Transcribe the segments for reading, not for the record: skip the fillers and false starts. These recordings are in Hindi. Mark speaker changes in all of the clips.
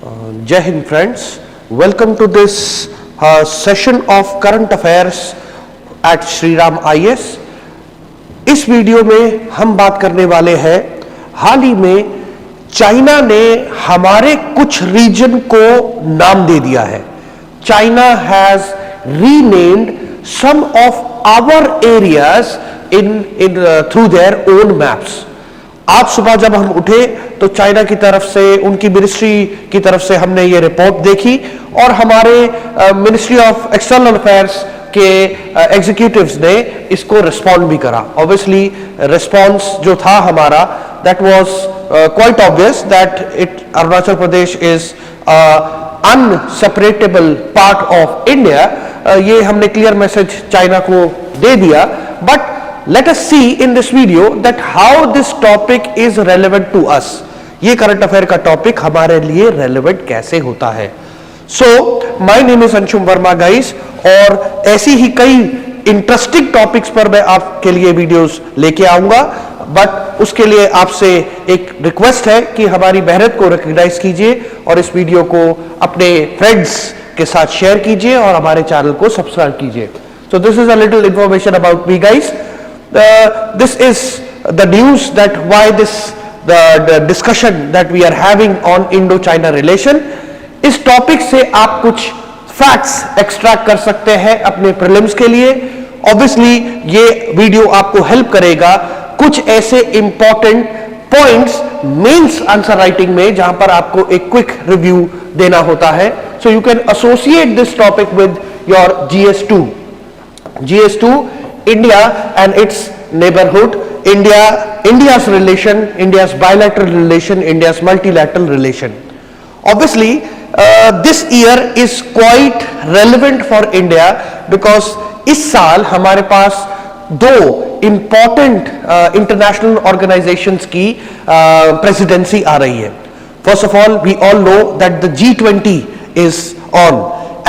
Speaker 1: Jai Hind friends, welcome to this session of current affairs at Shri Ram IS। इस वीडियो में हम बात करने वाले हैं हाल ही में चाइना ने हमारे कुछ रीजन को नाम दे दिया है। China has renamed some of our areas in through their own maps. आज सुबह जब हम उठे तो चाइना की तरफ से, उनकी मिनिस्ट्री की तरफ से हमने ये रिपोर्ट देखी और हमारे मिनिस्ट्री ऑफ एक्सटर्नल अफेयर्स के एग्जीक्यूटिव्स ने इसको रिस्पॉन्ड भी करा। ऑब्वियसली रिस्पॉन्स जो था हमारा, that was quite obvious that Arunachal Pradesh is inseparable part of India. ये हमने क्लियर मैसेज चाइना को दे दिया। But let us see in this video that how this topic is relevant to us। ये करंट अफेयर का टॉपिक हमारे लिए रेलेवेंट कैसे होता है। So my name is Anshum Verma guys, और ऐसी ही कई इंटरेस्टिंग टॉपिक्स पर मैं आपके लिए वीडियोस लेके आऊंगा। बट उसके लिए आपसे एक रिक्वेस्ट है कि हमारी मेहनत को रिकॉग्नाइज कीजिए और इस वीडियो को अपने फ्रेंड्स के साथ शेयर कीजिए और हमारे चैनल को सब्सक्राइब कीजिए। सो this is a little information about me guys. This is the news that why the discussion that we are having on Indo-China relation। इस टॉपिक से आप कुछ फैक्ट्स एक्सट्रैक्ट कर सकते हैं अपने प्रीलिम्स के लिए। ऑब्वियसली ये वीडियो आपको हेल्प करेगा कुछ ऐसे important points mains answer writing में जहां पर आपको एक क्विक रिव्यू देना होता है। So you can associate this topic with your GS2 India and its neighborhood, India's relation, India's bilateral relation, India's multilateral relation। Obviously, this year is quite relevant for India because इस साल हमारे पास दो important international organizations की presidency आ रही है। First of all, we all know that the G20 is on,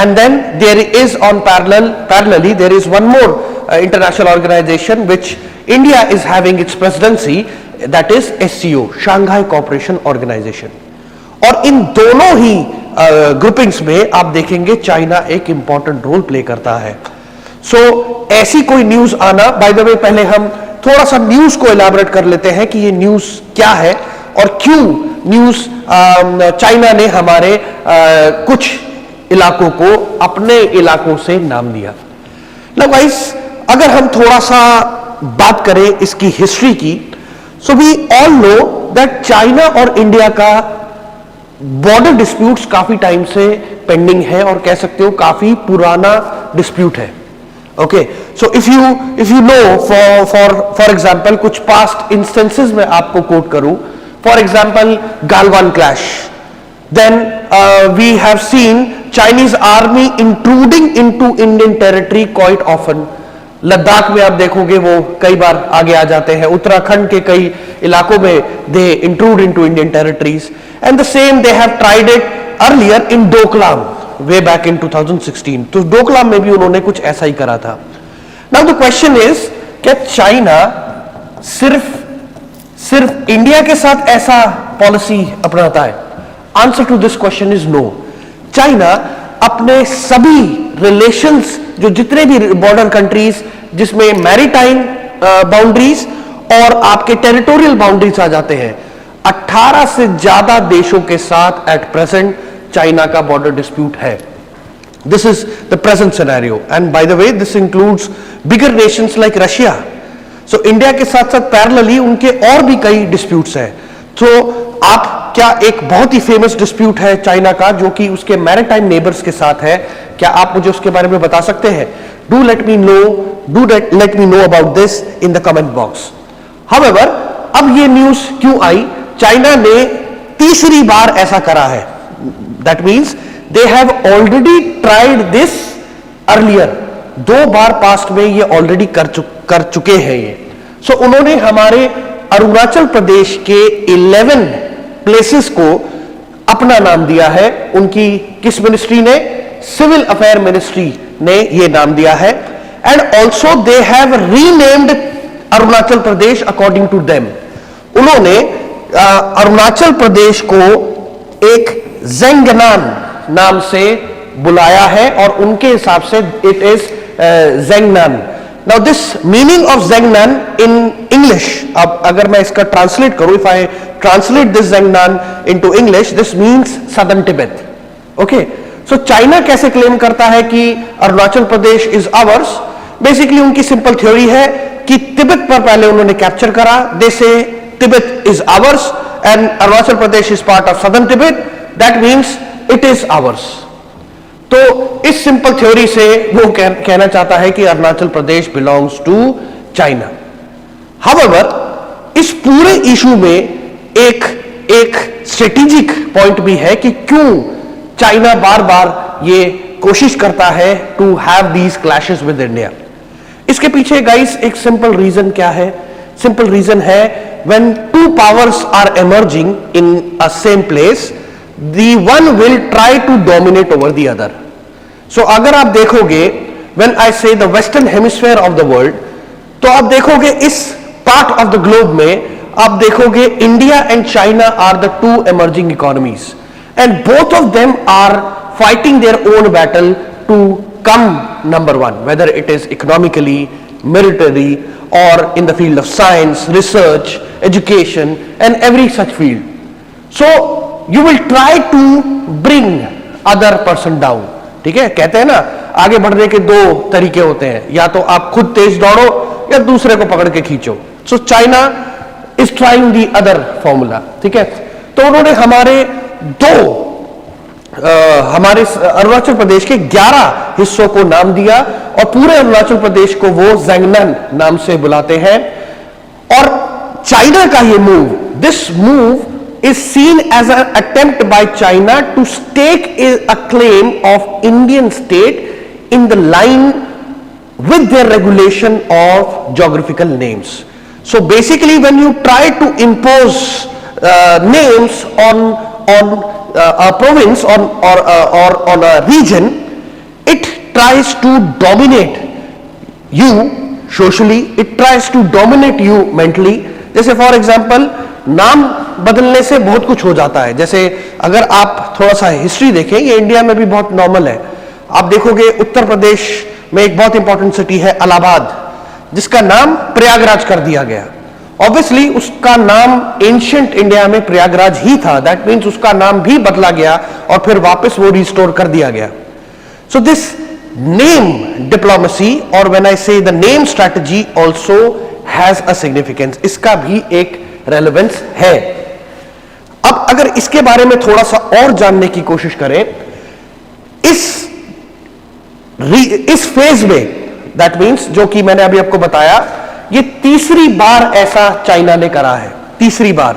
Speaker 1: and then there is on parallelly there is one more international organization which India is having its presidency, that is SCO, Shanghai Cooperation Organization। और इन दोनों ही ग्रुपिंग्स में आप देखेंगे चाइना एक इंपॉर्टेंट रोल प्ले करता है। सो ऐसी कोई न्यूज आना, बाय द वे पहले हम थोड़ा सा न्यूज को इलैबोरेट कर लेते हैं कि ये न्यूज क्या है और क्यों न्यूज चाइना ने हमारे कुछ इलाकों को अपने इलाकों से नाम दिया। नाउ गाइस, अगर हम थोड़ा सा बात करें इसकी हिस्ट्री की, so we all know that China और इंडिया का बॉर्डर डिस्प्यूट्स काफी टाइम से पेंडिंग है और कह सकते हो काफी पुराना डिस्प्यूट है। Okay, so if you know for example कुछ पास्ट इंस्टेंसेस में आपको कोट करूं, for example Galwan clash, then we have seen Chinese army intruding into Indian territory quite often। Ladakh में आप देखोगे वो कई बार आगे आ जाते हैं, उत्तराखंड के कई इलाकों में they intrude into Indian territories, and the same they have tried it earlier in Doklam way back in 2016। तो डोकलाम में भी उन्होंने कुछ ऐसा ही करा था। Now the question is, क्या चाइना सिर्फ इंडिया के साथ ऐसा पॉलिसी अपनाता है? Answer to this question is no. China अपने सभी रिलेशंस, जो जितने भी बॉर्डर कंट्रीज जिसमें मैरीटाइम बाउंड्रीज और आपके टेरिटोरियल बाउंड्रीज आ जाते हैं, 18 से ज्यादा देशों के साथ एट प्रेजेंट चाइना का बॉर्डर डिस्प्यूट है। This is the present scenario, and bye the way this includes bigger Nations like Russia. So India के साथ साथ पैरेलली उनके और भी कई डिस्प्यूट्स हैं। तो आप क्या, एक बहुत ही फेमस डिस्प्यूट है चाइना का जो कि उसके मैरीटाइम नेबर्स के साथ है, क्या आप मुझे उसके बारे में बता सकते हैं? Do let me know about this in the comment box. However, अब ये न्यूज क्यों आई? चाइना ने तीसरी बार ऐसा करा है। That means they have already tried this earlier. 2 bar past में ये ऑलरेडी कर चुके हैं ये। सो उन्होंने हमारे अरुणाचल प्रदेश के 11 प्लेसेस को अपना नाम दिया है। उनकी किस मिनिस्ट्री ने? सिविल अफेयर मिनिस्ट्री ने ये नाम दिया है। And also they have renamed Arunachal Pradesh according to them. उन्होंने अरुणाचल प्रदेश को एक ज़ेंगनान नाम से बुलाया है और उनके हिसाब से it is Zangnan. Now this meaning of Zangnan in English, अब अगर मैं इसका ट्रांसलेट करूं, if I translate this Zangnan into English, this means southern Tibet. Okay, so China कैसे क्लेम करता है कि Arunachal Pradesh is ours? Basically उनकी सिंपल थ्योरी है कि तिब्बत पर पहले उन्होंने कैप्चर करा, दे से Tibet is ours and Arunachal Pradesh is part of southern Tibet, that means it is ours. तो इस सिंपल थ्योरी से वो कहना चाहता है कि अरुणाचल प्रदेश बिलोंग्स टू चाइना। हाउएवर, इस पूरे इशू में एक स्ट्रेटेजिक पॉइंट भी है कि क्यों चाइना बार बार ये कोशिश करता है to have these clashes with India. इसके पीछे गाइस एक सिंपल रीजन क्या है? सिंपल रीजन है when two powers are emerging in a same place, the one will try to dominate over the other. So अगर आप देखोगे, when I say the western hemisphere of the world, तो आप देखोगे इस part of the globe में आप देखोगे India and China are the two emerging economies and both of them are fighting their own battle to come number one, whether it is economically, military or in the field of science, research, education and every such field. So you will try to bring other person down. ठीक है, कहते हैं ना आगे बढ़ने के दो तरीके होते हैं, या तो आप खुद तेज दौड़ो या दूसरे को पकड़ के खींचो। सो China is trying the other formula. ठीक है, तो उन्होंने हमारे अरुणाचल प्रदेश के 11 हिस्सों को नाम दिया और पूरे अरुणाचल प्रदेश को वो ज़ेंगनान नाम से बुलाते हैं। और चाइना का ये move, this move is seen as an attempt by China to stake a claim of Indian state in the line with their regulation of geographical names. So basically when you try to impose names on a province or on a region, it tries to dominate you socially, it tries to dominate you mentally. जैसे फॉर एग्जाम्पल नाम बदलने से बहुत कुछ हो जाता है। जैसे अगर आप थोड़ा सा हिस्ट्री देखें, ये इंडिया में भी बहुत नॉर्मल है। आप देखोगे उत्तर प्रदेश में एक बहुत इंपॉर्टेंट सिटी है इलाहाबाद, जिसका नाम प्रयागराज कर दिया गया। ऑब्वियसली उसका नाम एंशिएंट इंडिया में प्रयागराज ही था, दैट मीन्स उसका नाम भी बदला गया और फिर वापस वो रिस्टोर कर दिया गया। सो दिस नेम डिप्लोमेसी, और व्हेन आई से the name strategy also has a significance, इसका भी एक रेलेवेंस है। अब अगर इसके बारे में थोड़ा सा और जानने की कोशिश करें, इस फेज में, दैट मीन्स जो कि मैंने अभी आपको बताया, ये तीसरी बार ऐसा चाइना ने करा है। तीसरी बार।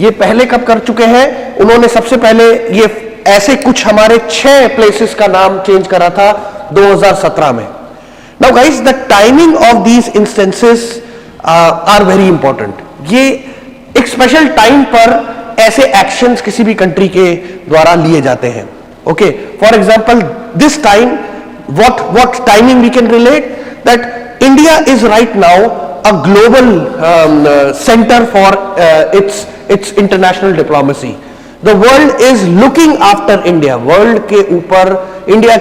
Speaker 1: ये पहले कब कर चुके हैं? उन्होंने सबसे पहले ये ऐसे कुछ हमारे 6 प्लेसेस का नाम चेंज करा था 2017 में। Now guys, the timing of these instances are very important. ये एक स्पेशल टाइम पर ऐसे एक्शंस किसी भी कंट्री के द्वारा लिए जाते हैं। Okay, for example this time, what timing we can relate, that India is right now a global center for its international diplomacy. The world is looking after India. World के ऊपर इंडिया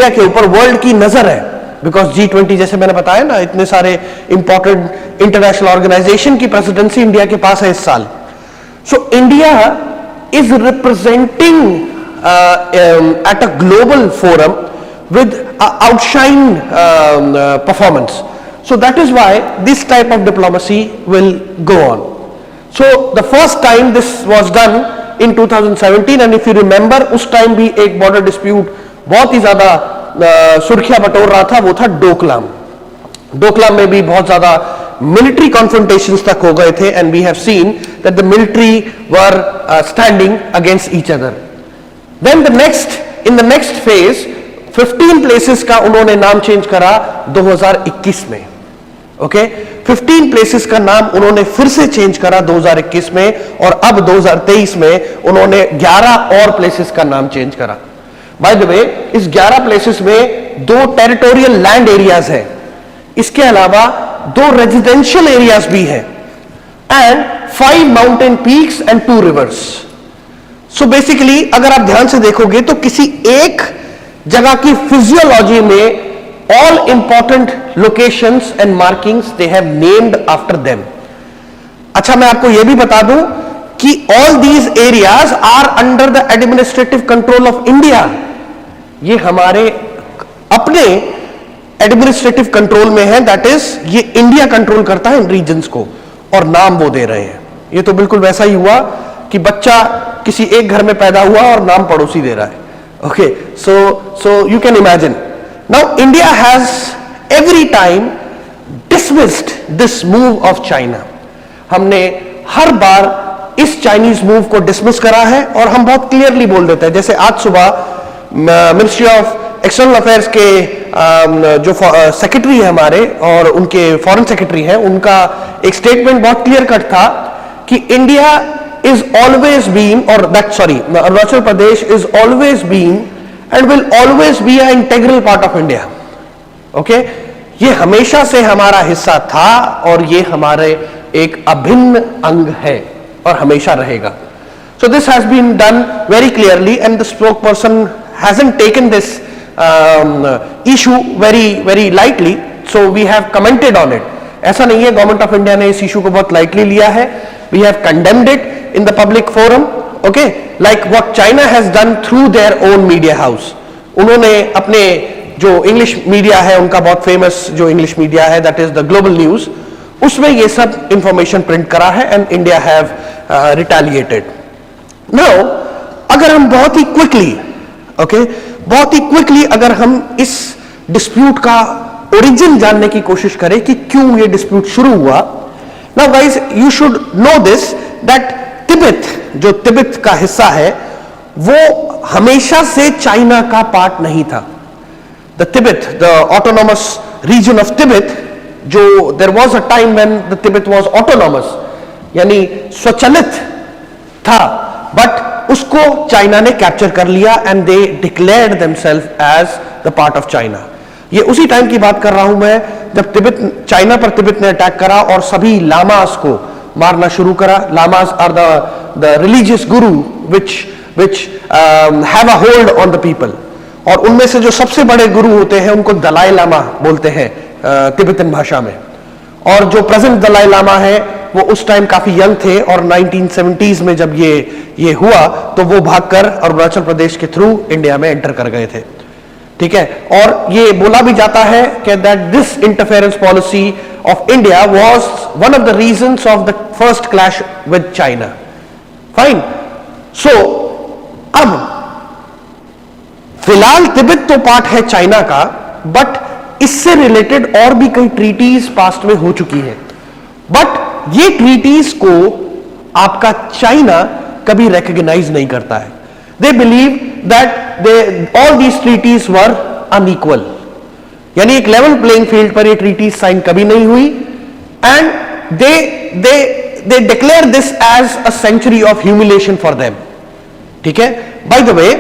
Speaker 1: के ऊपर वर्ल्ड की नजर है, बिकॉज G20 जैसे मैंने बताया ना, इतने सारे इंपॉर्टेंट इंटरनेशनल ऑर्गेनाइजेशन की प्रेसिडेंसी इंडिया के पास है इस साल। So India is representing at a global forum with outshine performance. So that is why this type of diplomacy will go on. So the first time this was done in 2017, and if you remember, उस टाइम भी एक border dispute बहुत ही ज्यादा सुर्खियां बटोर रहा था, वो था डोकलाम। डोकलाम में भी बहुत ज्यादा military confrontations तक हो गए थे, and we have seen that the military were standing against each other. Then in the next phase 15 places का उन्होंने नाम चेंज करा 2021 में। ओके, 15 प्लेसेस का नाम उन्होंने फिर से चेंज करा 2021 में, और अब 2023 में उन्होंने 11 और प्लेसेस का नाम चेंज करा। बाय द वे, इस 11 प्लेसेस में 2 टेरिटोरियल लैंड एरियाज है, इसके अलावा 2 रेजिडेंशियल एरियाज भी है, and 5 mountain peaks and 2 reverse. So basically अगर आप ध्यान से देखोगे तो किसी एक जगह की फिजियोलॉजी में all important locations and markings they have named after them. अच्छा, मैं आपको यह भी बता दूं कि all these areas are under the administrative control of India. ये हमारे अपने एडमिनिस्ट्रेटिव कंट्रोल में है, दैट इज ये इंडिया कंट्रोल करता है इन रीजन्स को, और नाम वो दे रहे हैं. ये तो बिल्कुल वैसा ही हुआ कि बच्चा किसी एक घर में पैदा हुआ और नाम पड़ोसी दे रहा है. Okay, so you can imagine. Now India has every time dismissed this move of China. हमने हर बार इस चाइनीज मूव को डिसमिस करा है और हम बहुत क्लियरली बोल देते हैं. जैसे आज सुबह मिनिस्ट्री ऑफ एक्सटर्नल अफेयर्स के जो सेक्रेटरी है हमारे और उनके फॉरेन सेक्रेटरी हैं, उनका एक स्टेटमेंट बहुत क्लियर कट था कि इंडिया इज ऑलवेज बीन और that Arunachal Pradesh is always been and will always be an integral part of India. Okay? ये हमेशा से हमारा हिस्सा था और ये हमारे एक अभिन्न अंग है और हमेशा रहेगा. So this has been done very clearly and the spokesperson hasn't taken this issue very lightly. So we have commented on it. ऐसा नहीं है गवर्नमेंट ऑफ इंडिया ने इस इशू को बहुत लाइटली लिया है. We have condemned it in the public forum. Okay, like what China has done through their own media house. उन्होंने अपने जो इंग्लिश मीडिया है, उनका बहुत फेमस जो इंग्लिश मीडिया है, that is the global news, उसमें ये सब इंफॉर्मेशन प्रिंट करा है and India have retaliated. Now अगर हम बहुत ही क्विकली अगर हम इस डिस्प्यूट का ओरिजिन जानने की कोशिश करें कि क्यों ये डिस्प्यूट शुरू हुआ. Now guys, you should know this that Tibet, जो तिब्बत का हिस्सा है, वो हमेशा से चाइना का पार्ट नहीं था. The Tibet, the autonomous region of Tibet, जो there was a time when the Tibet was autonomous, यानी स्वचलित था, बट उसको चाइना ने कैप्चर कर लिया and they declared themselves as the part of China. ये उसी टाइम की बात कर रहा हूं मैं जब चाइना पर तिब्बत ने अटैक करा और सभी लामास को मारना शुरू करा. Llamas are the religious Guru which have a hold on the people. और उनमें से जो सबसे बड़े गुरु होते हैं उनको दलाई लामा बोलते हैं तिब्बतन भाषा में. और जो प्रेजेंट दलाई लामा है वो उस टाइम काफी यंग थे और 1970s में जब ये हुआ तो वो भागकर अरुणाचल प्रदेश के थ्रू इंडिया में एंटर कर गए थे. ठीक है, और ये बोला भी जाता है कि that this interference policy of India was one of the reasons of the first clash with China. Fine. So अब फिलहाल तिब्बत तो पार्ट है चाइना का, बट इससे रिलेटेड और भी कई ट्रीटीज पास्ट में हो चुकी है, बट ये ट्रीटीज को आपका चाइना कभी रिकॉग्नाइज नहीं करता है. They believe that all these treaties were unequal. यानी एक लेवल प्लेइंग फील्ड पर ये ट्रीटीज साइन कभी नहीं हुई and they declare this as a century of humiliation for them. ठीक है. By the way,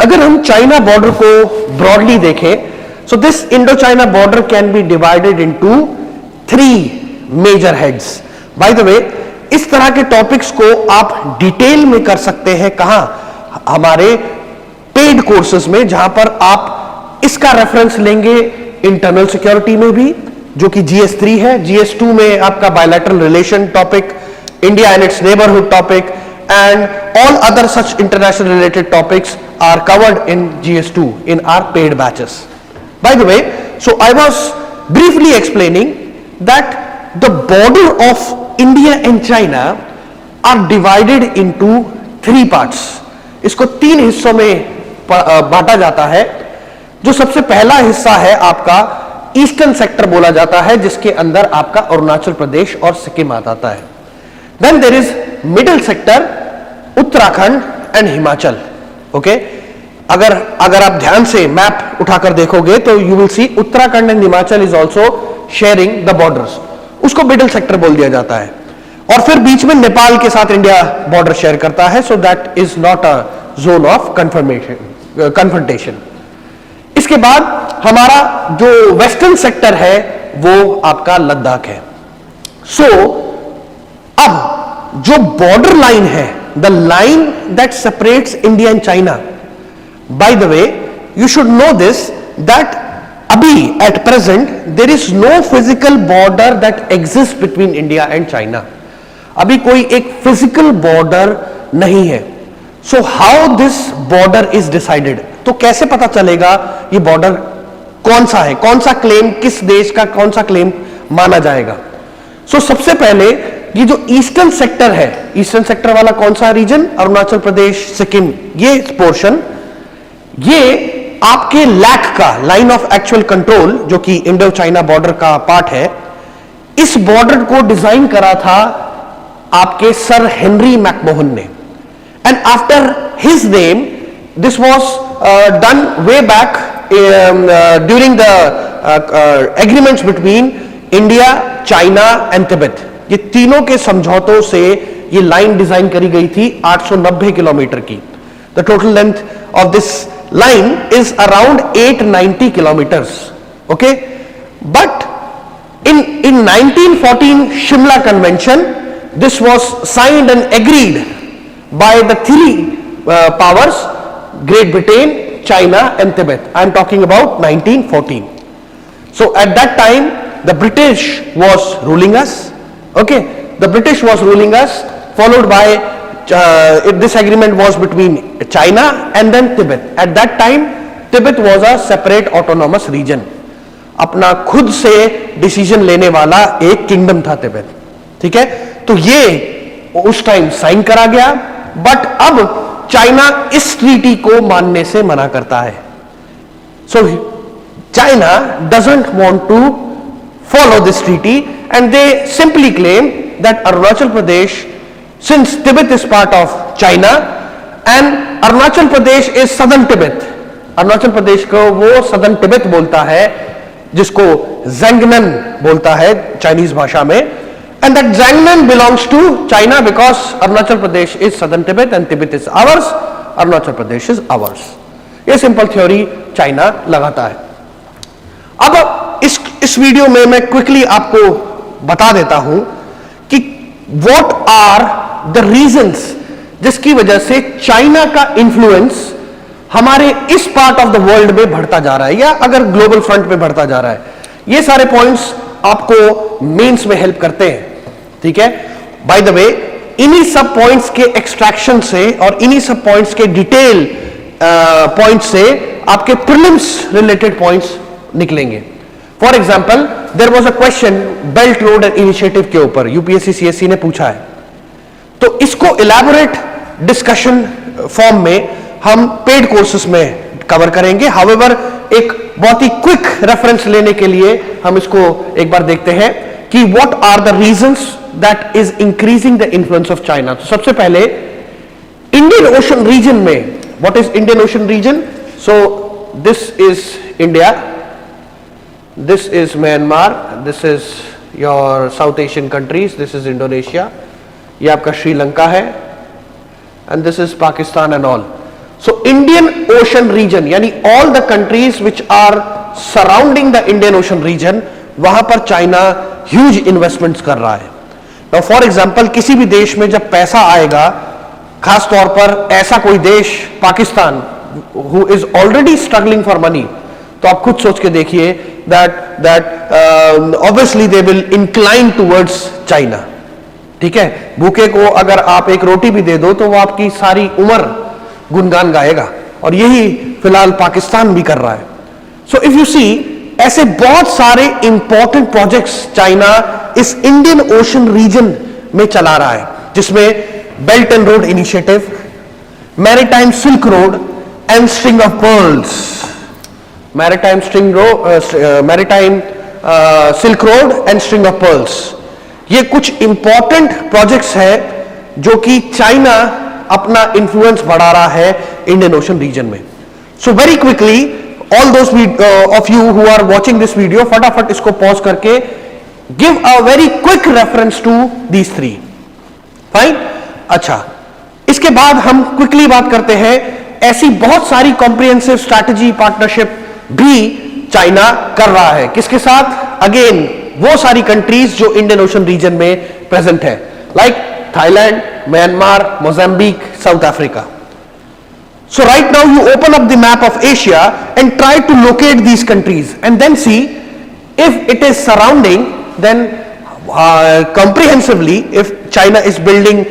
Speaker 1: अगर हम चाइना बॉर्डर को ब्रॉडली देखें, so this Indo-China border can be divided into 3 major heads. By the way, इस तरह के टॉपिक्स को आप डिटेल में कर सकते हैं. कहां? हमारे पेड कोर्सेज में, जहां पर आप इसका रेफरेंस लेंगे इंटरनल सिक्योरिटी में भी, जो कि GS3 है. GS2 में आपका bilateral relation topic, India and its neighbourhood topic and all other such international related topics are covered in GS2 in our paid batches. By the way, so I was briefly explaining that the border of India and China are divided into 3 parts. इसको 3 हिस्सों में बांटा जाता है. जो सबसे पहला हिस्सा है आपका ईस्टर्न सेक्टर बोला जाता है, जिसके अंदर आपका अरुणाचल प्रदेश और सिक्किम आ जाता है. Then there is middle sector, Uttarakhand and Himachal. Okay, अगर आप ध्यान से मैप उठाकर देखोगे तो you will see Uttarakhand and Himachal is also sharing the borders. उसको मिडिल सेक्टर बोल दिया जाता है. और फिर बीच में नेपाल के साथ इंडिया बॉर्डर शेयर करता है. So that is not a zone of confrontation. इसके बाद हमारा जो वेस्टर्न सेक्टर है वो आपका लद्दाख है. सो अब जो बॉर्डर लाइन है the line that separates India and China. By the way, you should know this, that abhi at present there is no physical border that exists between India and China. अभी कोई एक फिजिकल बॉर्डर नहीं है. So how this border is decided, तो कैसे पता चलेगा ये बॉर्डर कौन सा है, कौन सा क्लेम, किस देश का कौन सा क्लेम माना जाएगा. सो सबसे पहले ये जो ईस्टर्न सेक्टर है, ईस्टर्न सेक्टर वाला कौन सा रीजन, अरुणाचल प्रदेश, सिक्किम, ये पोर्शन, ये आपके लैक का लाइन ऑफ एक्चुअल कंट्रोल जो कि इंडो चाइना बॉर्डर का पार्ट है, इस बॉर्डर को डिजाइन करा था आपके सर हेनरी मैकमोहन ने. And after his name this was done way back during the agreements between India, China and Tibet. ये तीनों के समझौतों से ये लाइन डिजाइन करी गई थी 890 किलोमीटर की. The total length of this line is around 890 kilometers. Okay, but in 1914 Shimla Convention, this was signed and agreed by the three powers, Great Britain, China and Tibet. I am talking about 1914. So at that time the British was ruling us. Okay, the British was ruling us, followed by this agreement was between China and then Tibet. At that time Tibet was a separate autonomous region. अपना खुद से डिसीजन लेने वाला एक किंगडम था तिब्बत. ठीक है, तो ये उस टाइम साइन करा गया. बट अब चाइना इस ट्रीटी को मानने से मना करता है. So China doesn't want to follow this treaty and they simply claim that Arunachal Pradesh, since Tibet is part of China and Arunachal Pradesh is southern Tibet, Arunachal Pradesh को वो southern Tibet बोलता है, जिसको Zangnan बोलता है चाइनीज भाषा में, and that Zangnan belongs to China because Arunachal Pradesh is southern Tibet and Tibet is ours, Arunachal Pradesh is ours. ये सिंपल थ्योरी चाइना लगाता है. अब इस वीडियो में मैं क्विकली आपको बता देता हूं कि what are द रीजंस जिसकी वजह से चाइना का इंफ्लुएंस हमारे इस पार्ट ऑफ द वर्ल्ड में बढ़ता जा रहा है, या अगर ग्लोबल फ्रंट में बढ़ता जा रहा है. ये सारे पॉइंट्स आपको मेंस में हेल्प करते हैं. ठीक है, बाय द वे इन्हीं सब पॉइंट्स के एक्सट्रैक्शन से और इन्हीं सब पॉइंट्स के डिटेल पॉइंट्स से आपके प्रीलिम्स रिलेटेड पॉइंट्स निकलेंगे. For example, there was a question belt road initiative के ऊपर, यूपीएससी सीएससी ने पूछा है. तो इसको इलैबोरेट डिस्कशन फॉर्म में हम पेड कोर्सेस में कवर करेंगे. हाउएवर एक बहुत ही क्विक रेफरेंस लेने के लिए हम इसको एक बार देखते हैं कि what are the reasons that is increasing the influence of China. तो सबसे पहले इंडियन ओशन रीजन में, what is Indian ocean region? So this is India, this is Myanmar, this is your South Asian countries, this is Indonesia, ये आपका श्रीलंका है, and this is Pakistan and all. So Indian ocean region यानी all the countries which are surrounding the Indian ocean region, वहां पर चाइना ह्यूज इन्वेस्टमेंट्स कर रहा है. नाउ फॉर एग्जांपल, किसी भी देश में जब पैसा आएगा, खास तौर पर ऐसा कोई देश Pakistan who is already struggling for money, तो आप खुद सोच के देखिए that obviously they will incline towards China. ठीक है, भूखे को अगर आप एक रोटी भी दे दो तो वो आपकी सारी उम्र गुणगान गाएगा, और यही फिलहाल पाकिस्तान भी कर रहा है. सो इफ यू सी, ऐसे बहुत सारे इंपॉर्टेंट प्रोजेक्ट्स चाइना इस इंडियन ओशन रीजन में चला रहा है, जिसमें belt and road initiative, maritime silk road and string of pearls, maritime silk road and string of pearls. ये कुछ इंपॉर्टेंट प्रोजेक्ट्स हैं जो कि चाइना अपना इंफ्लुएंस बढ़ा रहा है इंडियन ओशन रीजन में. So very quickly, all those of you who are watching this video, फटाफट इसको पॉज करके give a very quick reference to these three. Fine. अच्छा, इसके बाद हम क्विकली बात करते हैं, ऐसी बहुत सारी कॉम्प्रिहेंसिव स्ट्रैटेजी पार्टनरशिप भी चाइना कर रहा है. किसके साथ? अगेन वो सारी कंट्रीज जो इंडियन ओशन रीजन में प्रेजेंट है, like Thailand, Myanmar, Mozambique, South Africa. So right now you open up the map of Asia and try to locate these countries and then see if it is surrounding, then comprehensively, if China is building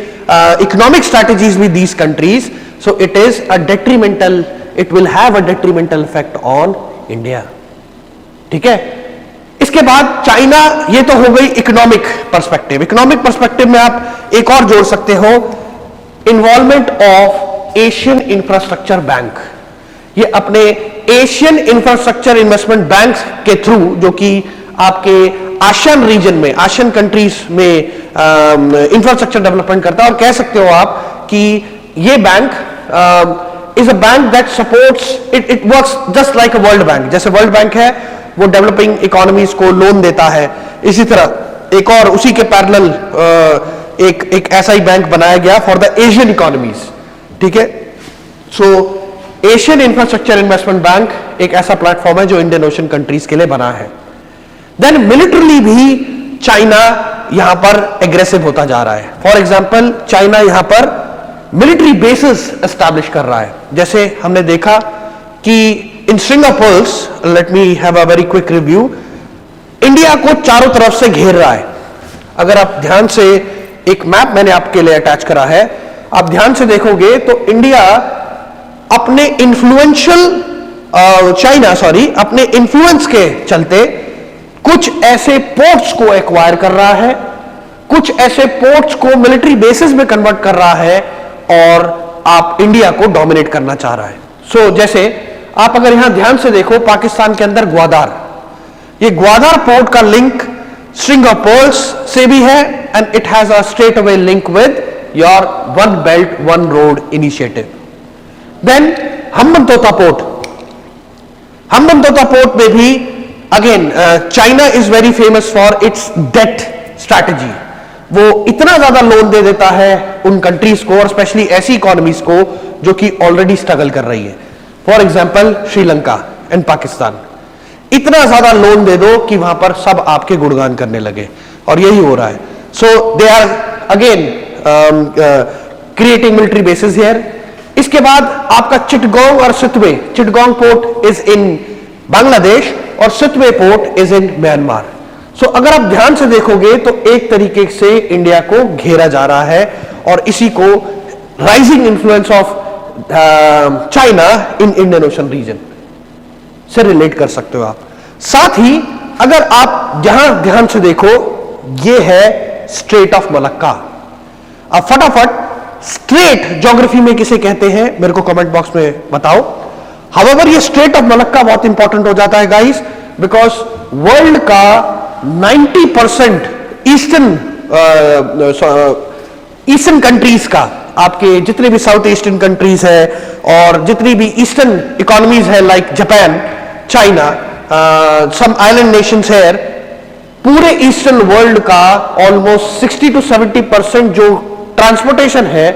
Speaker 1: economic strategies with these countries, so it is a detrimental, it will have a detrimental effect on India. ठीक है, इसके बाद चाइना, ये तो हो गई इकोनॉमिक पर्सपेक्टिव. इकोनॉमिक पर्सपेक्टिव में आप एक और जोड़ सकते हो, involvement of Asian infrastructure bank. ये अपने एशियन इंफ्रास्ट्रक्चर इन्वेस्टमेंट बैंक के थ्रू, जो कि आपके आसियान रीजन में, आसियान कंट्रीज में इंफ्रास्ट्रक्चर डेवलपमेंट करता है. और कह सकते हो आप कि ये bank is a bank that supports, it works just like a world bank. जैसे वर्ल्ड बैंक है वो डेवलपिंग इकोनॉमीज को लोन देता है, इसी तरह एक और उसी के पैरेलल एक ऐसा ही बैंक बनाया गया फॉर द एशियन इकोनॉमीज. ठीक है, सो एशियन इंफ्रास्ट्रक्चर इन्वेस्टमेंट बैंक एक ऐसा प्लेटफॉर्म है जो इंडियन ओशन कंट्रीज के लिए बना है. देन मिलिटरली भी चाइना यहां पर एग्रेसिव होता जा रहा है. फॉर एग्जांपल चाइना यहां पर मिलिट्री बेसिस एस्टैब्लिश कर रहा है. जैसे हमने देखा कि in string of pearls, let me have a very quick review, India को चारों तरफ से घेर रहा है. अगर आप ध्यान से, एक मैप मैंने आपके लिए अटैच करा है, आप ध्यान से देखोगे तो इंडिया अपने इन्फ्लुएंशियल, अपने इन्फ्लुएंस के चलते कुछ ऐसे पोर्ट्स को एक्वायर कर रहा है, कुछ ऐसे पोर्ट्स को मिलिट्री बेसिस में कन्वर्ट कर रहा है और आप इंडिया को डोमिनेट करना चाह रहा है. सो जैसे आप अगर यहां ध्यान से देखो, पाकिस्तान के अंदर ग्वादार, ये ग्वादार पोर्ट का लिंक स्ट्रिंग ऑफ पर्ल्स से भी है and it has a straight away link with your one belt one road initiative. Then Hambantota port में भी again China is very famous for its debt strategy. वो इतना ज्यादा लोन दे देता है उन कंट्रीज को, और स्पेशली ऐसी इकोनॉमीज को जो कि ऑलरेडी स्ट्रगल कर रही है. For example Sri Lanka and Pakistan, इतना ज्यादा लोन दे दो कि वहां पर सब आपके गुणगान करने लगे, और यही हो रहा है. So they are again creating military bases here. इसके बाद आपका चिटगोंग और Sittwe, Chittagong port is in Bangladesh और Sittwe port is in Myanmar. So अगर आप ध्यान से देखोगे तो एक तरीके से इंडिया को घेरा जा रहा है, और इसी को rising influence of China in Indian ocean region से रिलेट कर सकते हो आप. साथ ही अगर आप यहां ध्यान से देखो, ये है स्ट्रेट ऑफ मलक्का. अब फटाफट स्ट्रेट ज्योग्राफी में किसे कहते हैं मेरे को कमेंट बॉक्स में बताओ. हाउएवर ये स्ट्रेट ऑफ मलक्का बहुत इंपॉर्टेंट हो जाता है गाइस, बिकॉज वर्ल्ड का 90% ईस्टर्न कंट्रीज का, आपके जितने भी साउथ ईस्टर्न कंट्रीज है और जितनी भी ईस्टर्न इकोनॉमीज है लाइक जापान, चाइना, सम आइलैंड नेशंस है, पूरे ईस्टर्न वर्ल्ड का ऑलमोस्ट 60 to 70% जो ट्रांसपोर्टेशन है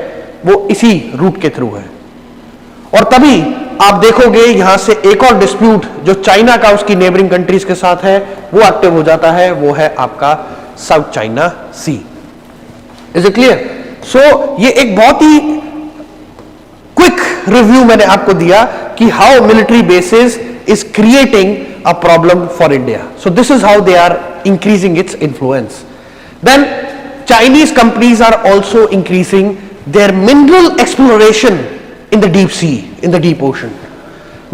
Speaker 1: वो इसी रूट के थ्रू है. और तभी आप देखोगे यहां से एक और डिस्प्यूट जो चाइना का उसकी नेबरिंग कंट्रीज के साथ है वो एक्टिव हो जाता है, वो है आपका South China Sea. Is it clear? So ये एक बहुत ही क्विक रिव्यू मैंने आपको दिया कि how military bases is creating a problem for India. So this is how they are increasing its influence. Then Chinese companies are also increasing their mineral exploration in the deep sea, in the deep ocean.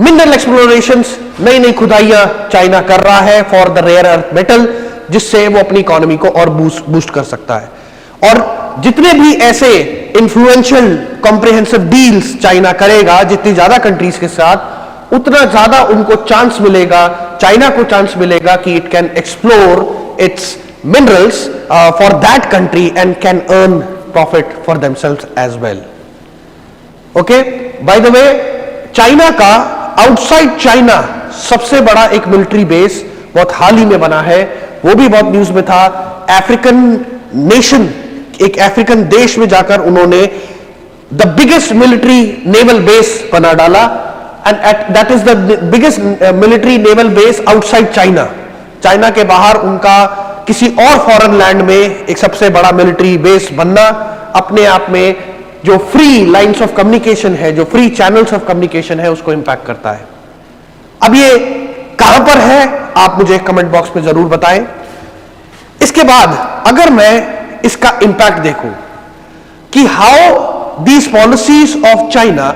Speaker 1: Mineral explorations, नई नई खुदाइयां चाइना कर रहा है for the rare earth metal, जिससे वो अपनी इकोनॉमी को और बूस्ट कर सकता है. और जितने भी ऐसे इन्फ्लुएंशियल कॉम्प्रिहेंसिव डील्स चाइना करेगा जितनी ज्यादा कंट्रीज के साथ, उतना ज्यादा उनको चांस मिलेगा, चाइना को चांस मिलेगा कि it can explore it's minerals for that country and can earn profit for themselves as well. Okay, by the way, China का आउटसाइड चाइना सबसे बड़ा एक मिलिट्री बेस बहुत हाल ही में बना है, वो भी बहुत न्यूज में था. अफ्रीकन नेशन, एक अफ्रीकन देश में जाकर उन्होंने the biggest military naval base बना डाला, and that is the biggest military naval base outside China. China के बाहर उनका किसी और फॉरेन लैंड में एक सबसे बड़ा मिलिट्री बेस बनना अपने आप में जो फ्री लाइंस ऑफ कम्युनिकेशन है, जो फ्री चैनल्स ऑफ कम्युनिकेशन है, उसको इंपैक्ट करता है। अब ये कहां पर है, आप मुझे कमेंट बॉक्स में जरूर बताएं। इसके बाद अगर मैं इसका इंपैक्ट देखूं कि how these policies of China,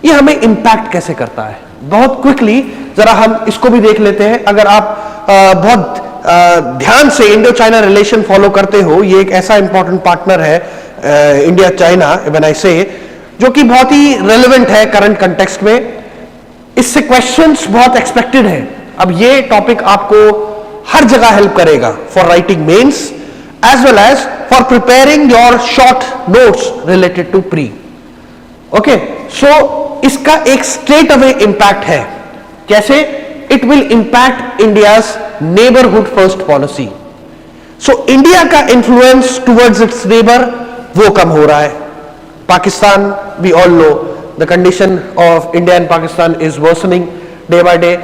Speaker 1: ये हमें इंपैक्ट कैसे करता है, बहुत क्विकली जरा हम इसको भी देख लेते हैं। अगर आप बहुत ध्यान से इंडो चाइना रिलेशन फॉलो करते हो, ये एक ऐसा इंपॉर्टेंट पार्टनर है इंडिया चाइना व्हेन आई से, जो कि बहुत ही रेलेवेंट है करंट कंटेक्स्ट में। इससे क्वेश्चंस बहुत एक्सपेक्टेड हैं। अब ये टॉपिक आपको हर जगह हेल्प करेगा for writing mains as well as for preparing your short notes related to pre. Okay, so इसका एक स्ट्रेट अवे इंपैक्ट है। कैसे? It will impact India's neighbourhood first policy. So India का इंफ्लुएंस टुवर्ड्स इट्स नेबर वो कम हो रहा है। Pakistan, we all know the condition of India and Pakistan is worsening day by day.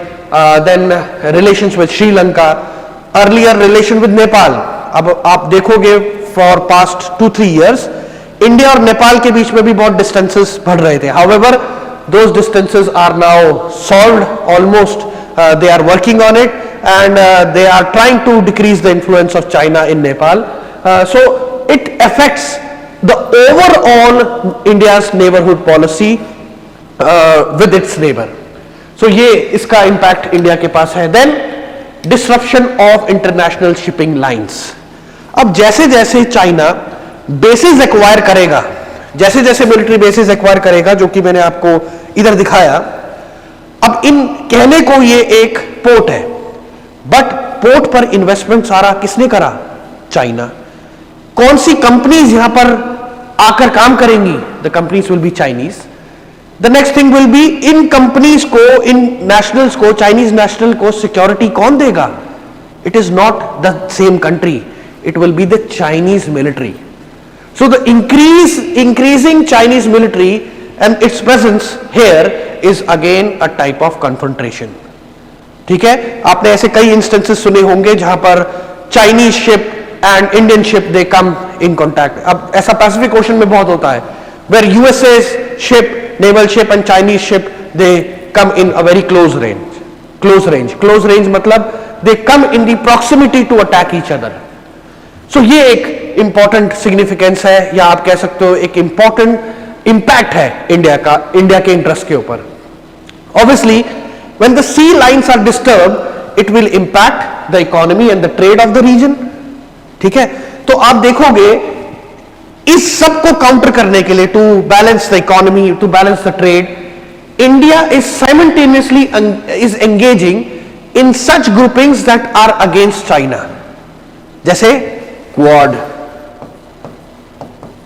Speaker 1: Then relations with Sri Lanka, earlier relation with Nepal. अब आप देखोगे for past 2-3 years India और नेपाल के बीच में भी बहुत distances बढ़ रहे थे. However, those distances are now solved almost. They are working on it and they are trying to decrease the influence of China in Nepal. So it affects the overall India's neighborhood policy with its neighbor. So ये इसका impact India के पास है. Then disruption of international shipping lines. अब जैसे जैसे चाइना बेसिस एक्वायर करेगा, जैसे जैसे मिलिट्री बेसिस एक्वायर करेगा, जो कि मैंने आपको इधर दिखाया, अब इन कहने को ये एक पोर्ट है, बट पोर्ट पर इन्वेस्टमेंट सारा किसने करा? चाइना. कौन सी कंपनीज यहां पर आकर काम करेंगी? The companies will be Chinese. The next thing will be in companies को, इन नेशनल्स को, चाइनीज नेशनल को सिक्योरिटी कौन देगा? It is not the same country, it will be the Chinese military. So the increasing Chinese military and it's presence here is again a type of confrontation. ठीक है, आपने ऐसे कई इंस्टेंसेस सुने होंगे जहां पर Chinese ship and Indian ship they come in contact. अब ऐसा पैसिफिक ओशन में बहुत होता है, where USA's ship, naval ship and Chinese ship they come in a very close range. Close range मतलब they come in the proximity to attack each other. So ये एक important significance है, या आप कह सकते हो एक important impact है इंडिया का, इंडिया के इंटरेस्ट के ऊपर. Obviously, when the sea lines are disturbed, it will impact the economy and the trade of the region. ठीक है, तो आप देखोगे इस सब को काउंटर करने के लिए, to balance the economy, to balance the trade, India is simultaneously is engaging in such groupings that are against China, जैसे क्वाड.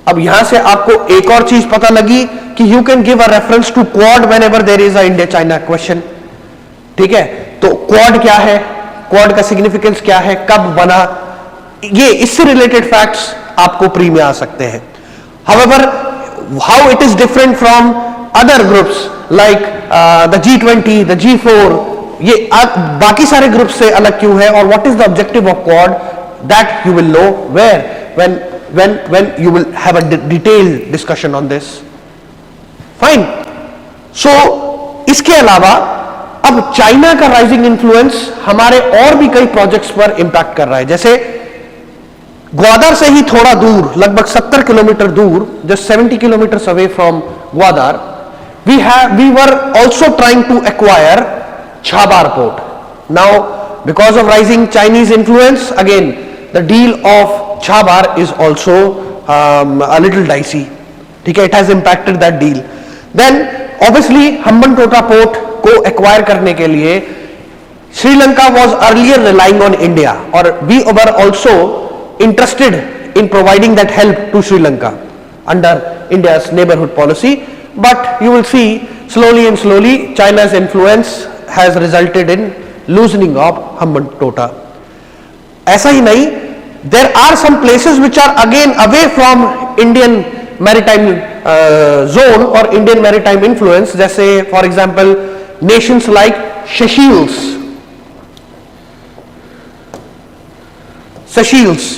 Speaker 1: अब यहां से आपको एक और चीज पता लगी कि you can give a reference to Quad whenever there is a India China question. ठीक है, तो क्वाड क्या है, क्वाड का सिग्निफिकेंस क्या है, कब बना, ये इससे रिलेटेड फैक्ट्स आपको प्री में आ सकते हैं. However, how it is different from other groups like the G20, the G4, ये बाकी सारे ग्रुप से अलग क्यों है, और what is the objective of Quad, that you will know where when you will have a detailed discussion on this. Fine. So इसके अलावा अब चाइना का राइजिंग इन्फ्लुएंस हमारे और भी कई प्रोजेक्ट्स पर इंपैक्ट कर रहा है. जैसे ग्वादर से ही थोड़ा दूर, लगभग 70 किलोमीटर दूर, just 70 kilometre away from Gwadar, we were also trying to acquire Chabhar port. Now, because of rising Chinese influence, again, the deal of Chabhar is also a little dicey. ठीक है, it has impacted that deal. Then, obviously, Hambantota port को acquire करने के लिए Sri Lanka was earlier relying on India, or we were also interested in providing that help to Sri Lanka under India's neighborhood policy. But you will see slowly and slowly China's influence has resulted in loosening of Hambantota. ऐसा ही नहीं, there are some places which are again away from Indian maritime zone or Indian maritime influence, जैसे for example nations like Seychelles. Seychelles.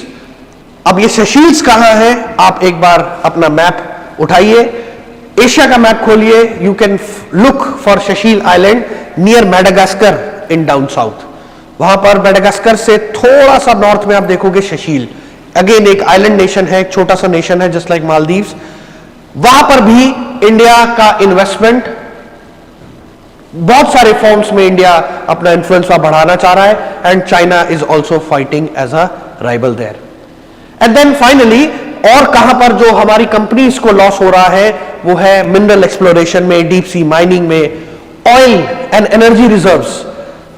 Speaker 1: अब ये सेशेल्स कहां है, आप एक बार अपना मैप उठाइए, एशिया का मैप खोलिए, you can look for सेशेल island near Madagascar in down south. वहां पर मेडागास्कर से थोड़ा सा नॉर्थ में आप देखोगे सेशेल, अगेन एक आइलैंड नेशन है, एक छोटा सा नेशन है जस्ट लाइक मालदीव्स। वहां पर भी इंडिया का इन्वेस्टमेंट, बहुत सारे फॉर्म्स में इंडिया अपना इन्फ्लुएंस बढ़ाना चाह रहा है, and China is also fighting as a rival there. And then finally, और कहां पर जो हमारी कंपनीज को लॉस हो रहा है वो है मिनरल एक्सप्लोरेशन में, डीप सी माइनिंग में, oil and energy reserves.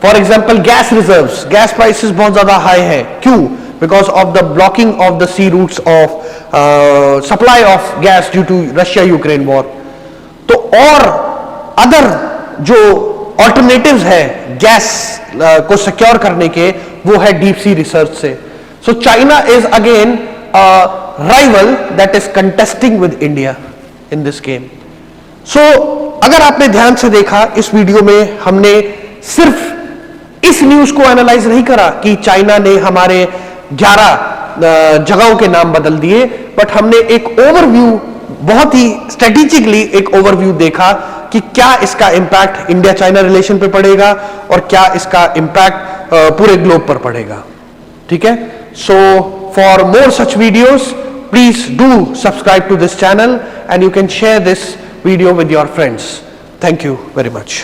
Speaker 1: For example gas reserves, gas prices बहुत ज्यादा हाई है, क्यों? Because of the blocking of the sea routes of supply of gas due to Russia Ukraine war. तो और अदर जो ऑल्टरनेटिव्स है गैस को सिक्योर करने के, वो है डीप सी रिसर्च से। So China is again rival that is contesting with India in this game. So अगर आपने ध्यान से देखा, इस वीडियो में हमने सिर्फ इस न्यूज को एनालाइज नहीं करा कि चाइना ने हमारे 11 जगहों के नाम बदल दिए, बट हमने एक ओवरव्यू, बहुत ही स्ट्रेटेजिकली एक ओवरव्यू देखा कि क्या इसका इंपैक्ट इंडिया चाइना रिलेशन पे पड़ेगा और क्या इसका इंपैक्ट पूरे ग्लोब पर पड़ेगा। ठीक है, so for more such videos please do subscribe to this channel and you can share this video with your friends. Thank you very much.